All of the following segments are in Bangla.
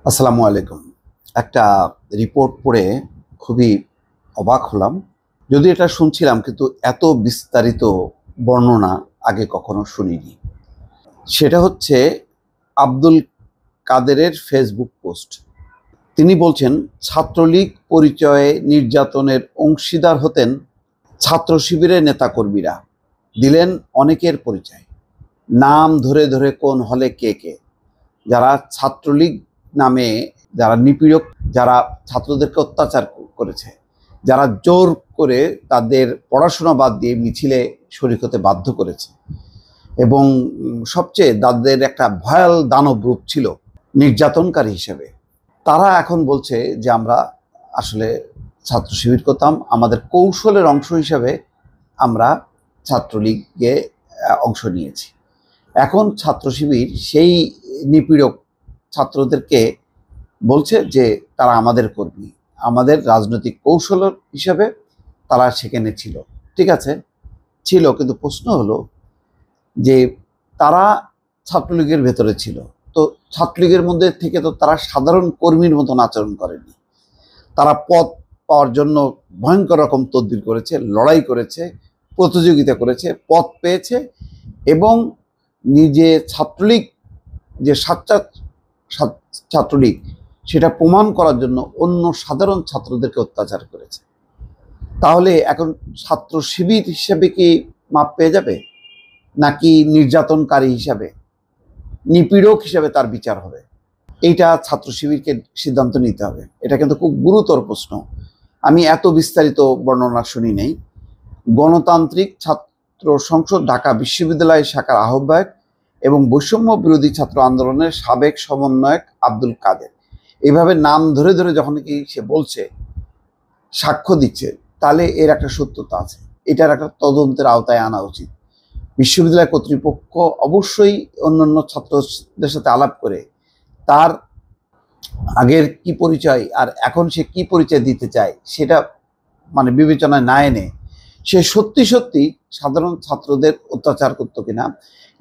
আসসালামু আলাইকুম। একটা রিপোর্ট পড়ে খুবই অবাক হলাম। যদি এটা শুনছিলাম কিন্তু এত বিস্তারিত বর্ণনা আগে কখনো শুনিনি। সেটা হচ্ছে আব্দুল কাদেরের ফেসবুক পোস্ট। তিনি বলছেন ছাত্রলীগ পরিচয়ে নির্যাতনের অংশীদার হতেন ছাত্র শিবিরের নেতাকর্মীরা, দিলেন অনেকের পরিচয়, নাম ধরে ধরে কোন হলে কে কে, যারা ছাত্রলীগ নামে যারা নিপীড়ক, যারা ছাত্রদেরকে অত্যাচার করেছে, যারা জোর করে তাদের পড়াশোনা বাদ দিয়ে মিছিলে শরিক হতে বাধ্য করেছে, এবং সবচেয়ে তাদের একটা ভয়াল দানব রূপ ছিল নির্যাতনকারী হিসেবে, তারা এখন বলছে যে আমরা আসলে ছাত্র শিবির করতাম, আমাদের কৌশলের অংশ হিসাবে আমরা ছাত্রলীগে অংশ নিয়েছি। এখন ছাত্র শিবির সেই নিপীড়ক ছাত্রদেরকে বলছে যে তারা আমাদের কর্মী, আমাদের রাজনৈতিক কৌশল হিসাবে তারা সেখানে ছিল। ঠিক আছে, ছিল, কিন্তু প্রশ্ন হলো যে তারা ছাত্রলীগের ভেতরে ছিল, তো ছাত্রলীগের মধ্যে থেকে তো তারা সাধারণ কর্মীর মতন আচরণ করেনি। তারা পদ পাওয়ার জন্য ভয়ঙ্কর রকম তদবির করেছে, লড়াই করেছে, প্রতিযোগিতা করেছে, পদ পেয়েছে, এবং নিজে ছাত্রলীগ যে সাচ্চা ছাত্রলীগ সেটা প্রমাণ করার জন্য অন্য সাধারণ ছাত্রদেরকে অত্যাচার করেছে। তাহলে এখন ছাত্র শিবির হিসেবে কি মাপ পেয়ে যাবে, নাকি নির্যাতনকারী হিসাবে, নিপীড়ক হিসেবে তার বিচার হবে? এইটা ছাত্র শিবিরকে সিদ্ধান্ত নিতে হবে। এটা কিন্তু খুব গুরুতর প্রশ্ন। আমি এত বিস্তারিত বর্ণনা শুনি নেই। গণতান্ত্রিক ছাত্র সংসদ ঢাকা বিশ্ববিদ্যালয় শাখার আহ্বায়ক এবং বৈষম্য বিরোধী ছাত্র আন্দোলনের সাবেক সমন্বয়ক আব্দুল কাদের, এইভাবে নাম ধরে ধরে যখন কি সে বলছে, সাক্ষ্য দিচ্ছে, তাহলে এর একটা সত্যতা আছে। এটার একটা তদন্তের আওতায় আনা উচিত। বিশ্ববিদ্যালয় কর্তৃপক্ষ অবশ্যই অন্যান্য ছাত্রদের সাথে আলাপ করে তার আগের কি পরিচয় আর এখন সে কি পরিচয় দিতে চায় সেটা বিবেচনায় না এনে সে সত্যি সত্যি সাধারণ ছাত্রদের অত্যাচার করতো কিনা,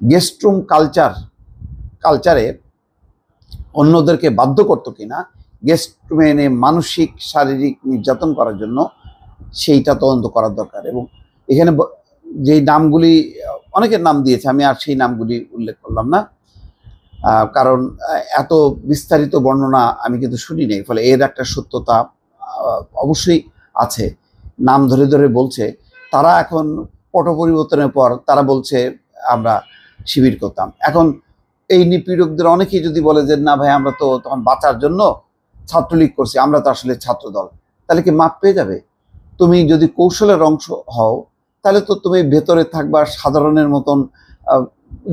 গেস্ট রুম কালচারে অন্যদেরকে বাধ্য করতো কিনা, গেস্ট রুমে এনে মানসিক শারীরিক নির্যাতন করার জন্য, সেইটা তদন্ত করার দরকার। এবং এখানে যেই নামগুলি, অনেকের নাম দিয়েছে, আমি আর সেই নামগুলি উল্লেখ করলাম না, কারণ এত বিস্তারিত বর্ণনা আমি কিন্তু শুনি নাই, ফলে এর একটা সত্যতা অবশ্যই আছে। নাম ধরে ধরে বলছে, তারা এখন পট পরিবর্তনের পর তারা বলছে আমরা শিবির করতাম। এখন এই নিপীড়কদের অনেকেই যদি বলে যে না ভাই, আমরা তো তখন বাঁচার জন্য ছাত্রলীগ করছি, আমরা তো আসলে ছাত্র দল, তাহলে কি মাপ পেয়ে যাবে? তুমি যদি কৌশলের অংশ হও, তাহলে তো তুমি ভেতরে থাকবা, সাধারণের মতন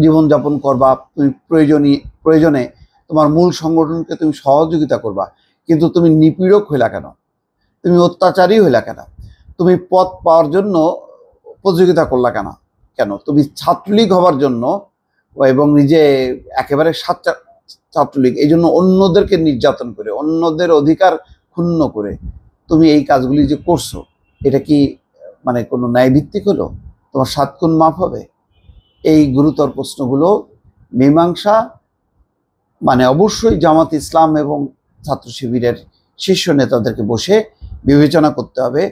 জীবনযাপন করবা, তুমি প্রয়োজনে তোমার মূল সংগঠনকে তুমি সহযোগিতা করবা। কিন্তু তুমি নিপীড়ক হইলা কেন? তুমি অত্যাচারী হইলা কেন? তুমি পদ পাওয়ার জন্য প্রতিযোগিতা করলা কেন? তুমি ছাত্রলীগ হবার জন্য এবং নিজে একেবারে ছাত্রলীগ, এই জন্য অন্যদেরকে নির্যাতন করে, অন্যদের অধিকার ক্ষুণ্ণ করে তুমি এই কাজগুলি যে করছো, এটা কি কোনো ন্যায়ভিত্তিক হলো? তোমার 7 গুণ মাপ হবে? এই গুরুতর প্রশ্নগুলো মীমাংসা অবশ্যই জামাত ইসলাম এবং ছাত্র শিবিরের শীর্ষ নেতাদেরকে বসে বিবেচনা করতে হবে।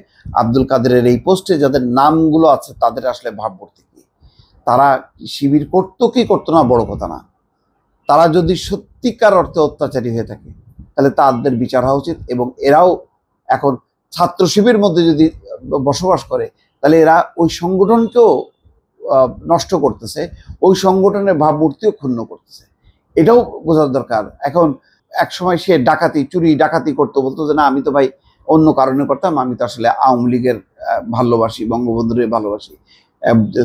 আব্দুল কাদেরের এই পোস্টে যাদের নামগুলো আছে তাদের আসলে ভাবমূর্তি কি, তারা শিবির করতো কি করতো না বড় কথা না, তারা যদি সত্যিকার অর্থে অত্যাচারী হয়ে থাকে তাহলে তাদের বিচার হওয়া উচিত। এবং এরাও এখন ছাত্র শিবিরের মধ্যে যদি বসবাস করে, তাহলে এরা ওই সংগঠনকেও নষ্ট করতেছে, ওই সংগঠনের ভাবমূর্তিও ক্ষুণ্ণ করতেছে, এটাও বোঝার দরকার। এখন এক সময় সে চুরি ডাকাতি করতো, বলতো যে না আমি তো ভাই অন্য কারণে করতাম, আমি তো আসলে আওয়ামী লীগের ভালোবাসি, বঙ্গবন্ধুরে ভালোবাসি,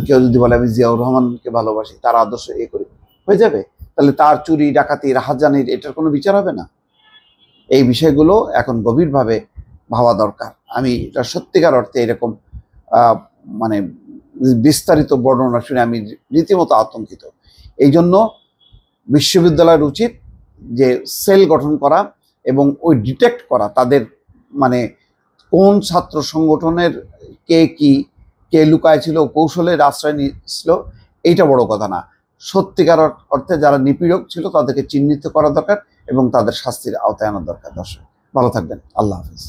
কেউ যদি বলে আমি জিয়াউর রহমানকে ভালোবাসি, তার আদর্শ এ করি, হয়ে যাবে? তাহলে তার চুরি ডাকাতি রাহাজানির এটার কোনো বিচার হবে না? এই বিষয়গুলো এখন গভীরভাবে ভাবা দরকার। আমি এটা সত্যিকার অর্থে এরকম বিস্তারিত বর্ণনা শুনে আমি রীতিমতো আতঙ্কিত। এই জন্য বিশ্ববিদ্যালয়ের উচিত যে সেল গঠন করা এবং ওই ডিটেক্ট করা তাদের কোন ছাত্র সংগঠনের কে লুকায় ছিল, কৌশলের আশ্রয় নিয়েছিল, এইটা বড় কথা না। সত্যিকার অর্থে যারা নিপীড়ক ছিল তাদেরকে চিহ্নিত করা দরকার এবং তাদের শাস্তির আওতায় আনা দরকার। দর্শক ভালো থাকবেন, আল্লাহ হাফিজ।